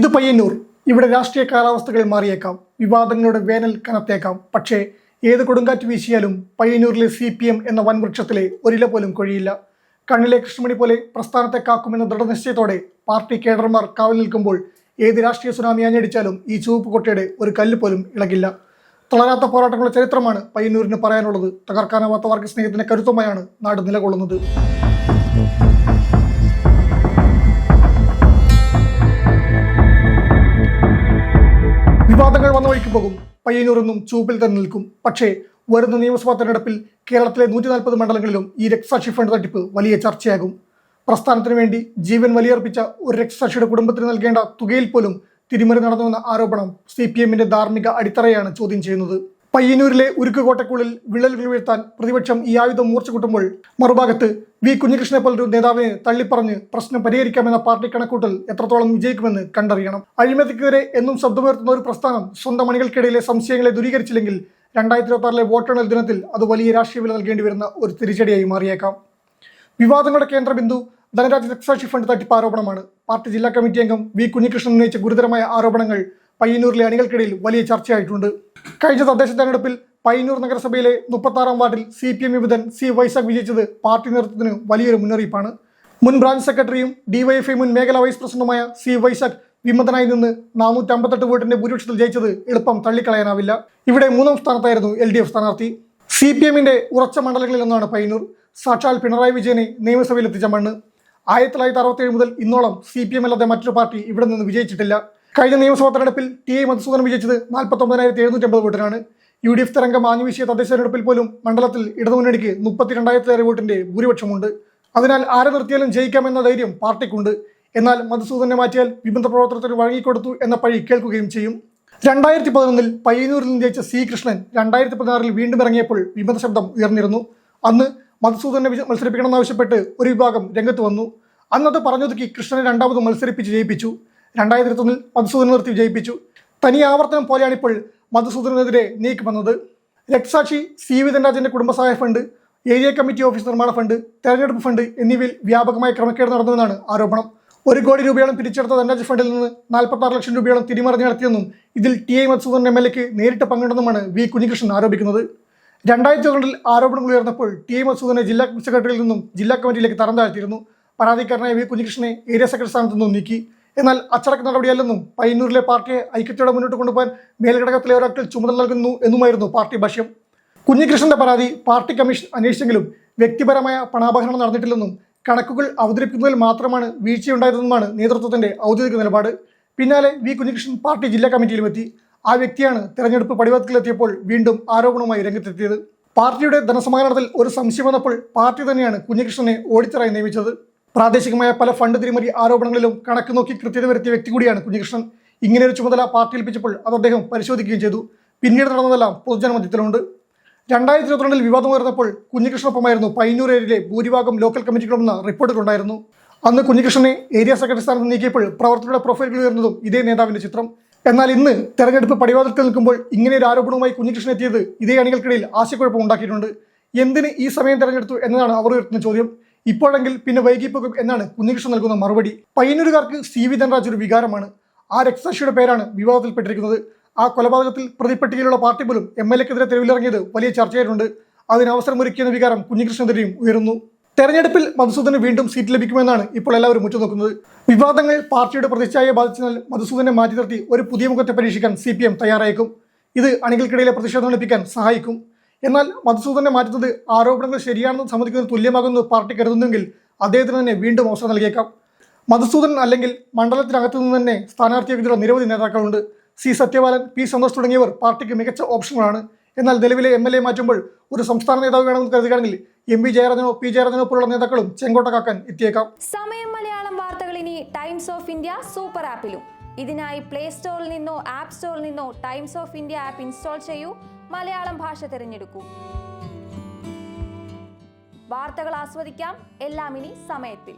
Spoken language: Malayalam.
ഇത് പയ്യന്നൂർ. ഇവിടെ രാഷ്ട്രീയ കാലാവസ്ഥകൾ മാറിയേക്കാം, വിവാദങ്ങളുടെ വേനൽ കനത്തേക്കാം. പക്ഷേ ഏത് കൊടുങ്കാറ്റ് വീശിയാലും പയ്യന്നൂരിലെ CPM എന്ന വൻവൃക്ഷത്തിലെ ഒരില പോലും കൊഴിയില്ല. കണ്ണിലെ കൃഷ്ണമണി പോലെ പ്രസ്ഥാനത്തെ കാക്കുമെന്ന ദൃഢനിശ്ചയത്തോടെ പാർട്ടി കേഡർമാർ കാവൽ നിൽക്കുമ്പോൾ ഏത് രാഷ്ട്രീയ സുനാമി അഞ്ഞടിച്ചാലും ഈ ചുവപ്പ് കൊട്ടയുടെ ഒരു കല്ല് പോലും ഇളകില്ല. തളരാത്ത പോരാട്ടങ്ങളുടെ ചരിത്രമാണ് പയ്യന്നൂരിന് പറയാനുള്ളത്. തകർക്കാനാവാത്ത വർഗ സ്നേഹത്തിന്റെ കരുത്തുമായാണ് നാട് നിലകൊള്ളുന്നത്. വിവാദങ്ങൾ വന്ന വഴിക്ക് പോകും. പയ്യന്നൂർ എന്നും ചുവപ്പിൽ തന്നെ നിൽക്കും. പക്ഷേ വരുന്ന നിയമസഭാ തെരഞ്ഞെടുപ്പിൽ കേരളത്തിലെ 140 മണ്ഡലങ്ങളിലും ഈ രക്തസാക്ഷി ഫണ്ട് തട്ടിപ്പ് വലിയ ചർച്ചയാകും. പ്രസ്ഥാനത്തിനു വേണ്ടി ജീവൻ വലിയർപ്പിച്ച ഒരു രക്തസാക്ഷിയുടെ കുടുംബത്തിന് നൽകേണ്ട തുകയിൽ പോലും തിരിമറി നടന്നുവെന്ന ആരോപണം CPMന്റെ ധാർമ്മിക അടിത്തറയാണ് ചോദ്യം ചെയ്യുന്നത്. പയ്യന്നൂരിലെ ഉരുക്കുകോട്ടക്കുള്ളിൽ വിള്ളലുകൾ വീഴ്ത്താൻ പ്രതിപക്ഷം ഈ ആയുധം മൂർച്ച കൂട്ടുമ്പോൾ മറുഭാഗത്ത് കുഞ്ഞികൃഷ്ണനെ പോലൊരു നേതാവിനെ തള്ളിപ്പറഞ്ഞ് പ്രശ്നം പരിഹരിക്കാമെന്ന പാർട്ടി കണക്കൂട്ടൽ എത്രത്തോളം വിജയിക്കുമെന്ന് കണ്ടറിയണം. അഴിമതിക്കെതിരെ എന്നും ശബ്ദമുയർത്തുന്ന ഒരു പ്രസ്ഥാനം സ്വന്തം അണികൾക്കിടയിലെ സംശയങ്ങളെ ദൂരീകരിച്ചില്ലെങ്കിൽ 2026 വോട്ടെണ്ണൽ ദിനത്തിൽ അത് വലിയ രാഷ്ട്രീയ വില നൽകേണ്ടി വരുന്ന ഒരു തിരിച്ചടിയായി മാറിയേക്കാം. വിവാദങ്ങളുടെ കേന്ദ്രബിന്ദു ധനരാജ് രക്തസാക്ഷി ഫണ്ട് തട്ടിപ്പ് ആരോപണമാണ്. പാർട്ടി ജില്ലാ കമ്മിറ്റി അംഗം കുഞ്ഞികൃഷ്ണൻ ഉന്നയിച്ച ഗുരുതരമായ ആരോപണങ്ങൾ പയ്യന്നൂരിലെ അണികൾക്കിടയിൽ വലിയ ചർച്ചയായിട്ടുണ്ട്. കഴിഞ്ഞ തദ്ദേശ തെരഞ്ഞെടുപ്പിൽ പയ്യന്നൂർ നഗരസഭയിലെ 36-ാം വാർഡിൽ CPM വിമതൻ C വൈശാഖ് വിജയിച്ചത് പാർട്ടി നേതൃത്വത്തിന് വലിയൊരു മുന്നറിയിപ്പാണ്. മുൻ ബ്രാഞ്ച് സെക്രട്ടറിയും DYFI മുൻ മേഖലാ വൈസ് പ്രസിഡന്റുമായ C വൈശാഖ് വിമതനായി നിന്ന് 458 വോട്ടിന്റെ ഭൂരിപക്ഷത്തിൽ ജയിച്ചത് എളുപ്പം തള്ളിക്കളയാനാവില്ല. ഇവിടെ 3ാം സ്ഥാനത്തായിരുന്നു LDF സ്ഥാനാർത്ഥി. CPMന്റെ ഉറച്ച മണ്ഡലങ്ങളിലൊന്നാണ് പയ്യന്നൂർ. സാക്ഷാൽ പിണറായി വിജയനെ നിയമസഭയിൽ എത്തിച്ച മണ്ണ്. 1967 മുതൽ ഇന്നോളം CPM അല്ലാതെ മറ്റൊരു പാർട്ടി ഇവിടെ നിന്ന് വിജയിച്ചിട്ടില്ല. കഴിഞ്ഞ നിയമസഭാ തെരഞ്ഞെടുപ്പിൽ TI മധുസൂദനൻ വിജയിച്ചത് 49,750 വോട്ടിനാണ്. UDF തരംഗം ആഞ്ഞുവീശിയ തദ്ദേശ തെരഞ്ഞെടുപ്പിൽ പോലും മണ്ഡലത്തിൽ ഇടതുമുന്നണിക്ക് 32,000 വോട്ടിന്റെ ഭൂരിപക്ഷമുണ്ട്. അതിനാൽ ആരെ നിർത്തിയാലും ജയിക്കാമെന്ന ധൈര്യം പാർട്ടിക്കുണ്ട്. എന്നാൽ മധുസൂദനെ മാറ്റിയാൽ വിമത പ്രവർത്തനത്തിന് വഴങ്ങിക്കൊടുത്തു എന്ന പഴി കേൾക്കുകയും ചെയ്യും. 2011 പയ്യന്നൂരിൽ നിന്ന് ജയിച്ച C കൃഷ്ണൻ 2016 വീണ്ടും ഇറങ്ങിയപ്പോൾ വിമത ശബ്ദം ഉയർന്നിരുന്നു. അന്ന് മധുസൂദനെ മത്സരിപ്പിക്കണമെന്നാവശ്യപ്പെട്ട് ഒരു വിഭാഗം രംഗത്ത് വന്നു. അന്നത് പറഞ്ഞൊതുക്കി കൃഷ്ണനെ രണ്ടാമത് മത്സരിപ്പിച്ച് ജയിപ്പിച്ചു. 2021 മധുസൂദനെ നിർത്തി ജയിപ്പിച്ചു. തനി ആവർത്തനം പോലെയാണിപ്പോൾ മധുസൂദനെതിരെ നീക്കം വന്നത്. രക്തസാക്ഷി C ധനരാജന്റെ കുടുംബസഹായ ഫണ്ട്, ഏരിയ കമ്മിറ്റി ഓഫീസ് നിർമ്മാണ ഫണ്ട്, തെരഞ്ഞെടുപ്പ് ഫണ്ട് എന്നിവയിൽ വ്യാപകമായ ക്രമക്കേട് നടന്നുവെന്നാണ് ആരോപണം. 1 കോടി രൂപയോളം പിരിച്ചെടുത്ത ധനരാജ് ഫണ്ടിൽ നിന്ന് 46 ലക്ഷം രൂപയോളം തിരിമറിഞ്ഞ് നടത്തിയെന്നും ഇതിൽ TI മധുസൂദനൻ MLAക്ക് നേരിട്ട് പങ്കുണ്ടെന്നുമാണ് കുഞ്ഞികൃഷ്ണൻ ആരോപിക്കുന്നത്. 2012 ആരോപണങ്ങൾ ഉയർന്നപ്പോൾ TI മധുസൂദനെ ജില്ലാ സെക്രട്ടറിയിൽ നിന്നും ജില്ലാ കമ്മിറ്റിയിലേക്ക് തരം താഴ്ത്തിയിരുന്നു. പരാതിക്കാരനായ കുഞ്ഞികൃഷ്ണനെ ഏരിയ സെക്രട്ടറി സ്ഥാനത്ത് നിന്നും നീക്കി. എന്നാൽ അച്ചടക്ക നടപടിയല്ലെന്നും പയ്യന്നൂരിലെ പാർട്ടിയെ ഐക്യത്തോടെ മുന്നോട്ട് കൊണ്ടുപോകാൻ മേൽഘടകത്തിലെ ഒരാൾക്ക് ചുമതല നൽകുന്നു എന്നുമായിരുന്നു പാർട്ടി ഭാഷ്യം. കുഞ്ഞികൃഷ്ണന്റെ പരാതി പാർട്ടി കമ്മീഷൻ അന്വേഷിച്ചെങ്കിലും വ്യക്തിപരമായ പണാപഹരണം നടന്നിട്ടില്ലെന്നും കണക്കുകൾ അവതരിപ്പിക്കുന്നതിൽ മാത്രമാണ് വീഴ്ചയുണ്ടായതെന്നുമാണ് നേതൃത്വത്തിന്റെ ഔദ്യോഗിക നിലപാട്. പിന്നാലെ കുഞ്ഞികൃഷ്ണൻ പാർട്ടി ജില്ലാ കമ്മിറ്റിയിലും എത്തി. ആ വ്യക്തിയാണ് തെരഞ്ഞെടുപ്പ് പടിവാതിൽക്കെത്തിയപ്പോൾ വീണ്ടും ആരോപണവുമായി രംഗത്തെത്തിയത്. പാർട്ടിയുടെ ധനസമാഹരണത്തിൽ ഒരു സംശയം വന്നപ്പോൾ പാർട്ടി തന്നെയാണ് കുഞ്ഞികൃഷ്ണനെ ഓഡിറ്ററായി നിയമിച്ചത്. പ്രാദേശികമായ പല ഫണ്ട് തിരിമറി ആരോപണങ്ങളിലും കണക്ക് നോക്കി കൃത്യത വരുത്തിയ വ്യക്തി കൂടിയാണ് കുഞ്ഞികൃഷ്ണൻ. ഇങ്ങനെ ഒരു ചുമതല പാർട്ടി ഏൽപ്പിച്ചപ്പോൾ അത് അദ്ദേഹം പരിശോധിക്കുകയും ചെയ്തു. പിന്നീട് നടന്നതെല്ലാം പൊതുജനമധ്യത്തിലുണ്ട്. 2022 വിവാദം ഉയർന്നപ്പോൾ കുഞ്ഞികൃഷ്ണനൊപ്പമായിരുന്നു പയ്യന്നൂർ ഏരിയയിലെ ഭൂരിഭാഗം ലോക്കൽ കമ്മിറ്റികളുമെന്ന റിപ്പോർട്ടുകളുണ്ടായിരുന്നു. അന്ന് കുഞ്ഞികൃഷ്ണനെ ഏരിയ സെക്രട്ടറി സ്ഥാനത്ത് നീക്കിയപ്പോൾ പ്രവർത്തകരുടെ പ്രൊഫൈലുകൾ ഉയർന്നതും ഇതേ നേതാവിന്റെ ചിത്രം. എന്നാൽ ഇന്ന് തെരഞ്ഞെടുപ്പ് പടിവാതിൽക്കൽ നിൽക്കുമ്പോൾ ഇങ്ങനെ ഒരു ആരോപണവുമായി കുഞ്ഞികൃഷ്ണൻ എത്തിയത് ഇതേ അണികൾക്കിടയിൽ ആശയക്കുഴപ്പം ഉണ്ടാക്കിയിട്ടുണ്ട്. എന്തിന് ഈ സമയം തെരഞ്ഞെടുത്തു എന്നതാണ് അവർ ഉയർത്തുന്ന ചോദ്യം. ഇപ്പോഴെങ്കിൽ പിന്നെ വൈകിപ്പോകും എന്നാണ് കുഞ്ഞികൃഷ്ണൻ നൽകുന്ന മറുപടി. പയ്യന്നൂരുകാർക്ക് CV ധനരാജ് ഒരു വികാരമാണ്. ആ രക്തസാക്ഷിയുടെ പേരാണ് വിവാദത്തിൽപ്പെട്ടിരിക്കുന്നത്. ആ കൊലപാതകത്തിൽ പ്രതിപട്ടികയിലുള്ള പാർട്ടി പോലും MLAക്കെതിരെ തെരുവിലിറങ്ങിയത് വലിയ ചർച്ചയായിട്ടുണ്ട്. അതിന് അവസരമൊരുക്കിയെന്ന വികാരം കുഞ്ഞികൃഷ്ണനെതിരെയും ഉയരുന്നു. തെരഞ്ഞെടുപ്പിൽ മധുസൂദന് വീണ്ടും സീറ്റ് ലഭിക്കുമെന്നാണ് ഇപ്പോൾ എല്ലാവരും ഉറ്റുനോക്കുന്നത്. വിവാദങ്ങൾ പാർട്ടിയുടെ പ്രതിച്ഛായയെ ബാധിച്ചാൽ മധുസൂദനെ മാറ്റി നിർത്തി ഒരു പുതിയ മുഖത്തെ പരീക്ഷിക്കാൻ CPM തയ്യാറായേക്കും. ഇത് അണികൾക്കിടയിലെ പ്രതിഷേധം ഒളിപ്പിക്കാൻ സഹായിക്കും. എന്നാൽ മധുസൂദനെ മാറ്റുന്നത് ആരോപണങ്ങൾ ശരിയാണെന്ന് സമ്മതിക്കുന്നതിന് തുല്യമാകുന്നു പാർട്ടി കരുതുന്നെങ്കിൽ അദ്ദേഹത്തിന് തന്നെ വീണ്ടും അവസരം നൽകിയേക്കാം. മധുസൂദനൻ അല്ലെങ്കിൽ മണ്ഡലത്തിനകത്തു നിന്ന് തന്നെ സ്ഥാനാർത്ഥിയാക്കിയുള്ള നിരവധി നേതാക്കളുണ്ട്. C സത്യപാലൻ, P സന്തോഷ് തുടങ്ങിയവർ പാർട്ടിക്ക് മികച്ച ഓപ്ഷനുകളാണ്. എന്നാൽ നിലവിലെ MLA മാറ്റുമ്പോൾ ഒരു സംസ്ഥാന നേതാവ് വേണമെന്ന് കരുതുകയാണെങ്കിൽ MP ജയരാജനോ P ജയരാജനോ പോലുള്ള നേതാക്കളും ചെങ്കോട്ട കാക്കാൻ എത്തിയേക്കാം. സമയം മലയാളം വാർത്തകൾ ഇനി ടൈംസ് ഓഫ് ഇന്ത്യ സൂപ്പർ ആപ്പിലും. ഇതിനായി പ്ലേ സ്റ്റോറിൽ നിന്നോ ആപ്പ് സ്റ്റോറിൽ നിന്നോ times of India app install ചെയ്യൂ. മലയാളം ഭാഷ തിരഞ്ഞെടുക്കൂ. വാർത്തകൾ ആസ്വദിക്കാം. എല്ലാം ഇനി സമയത്തിൽ.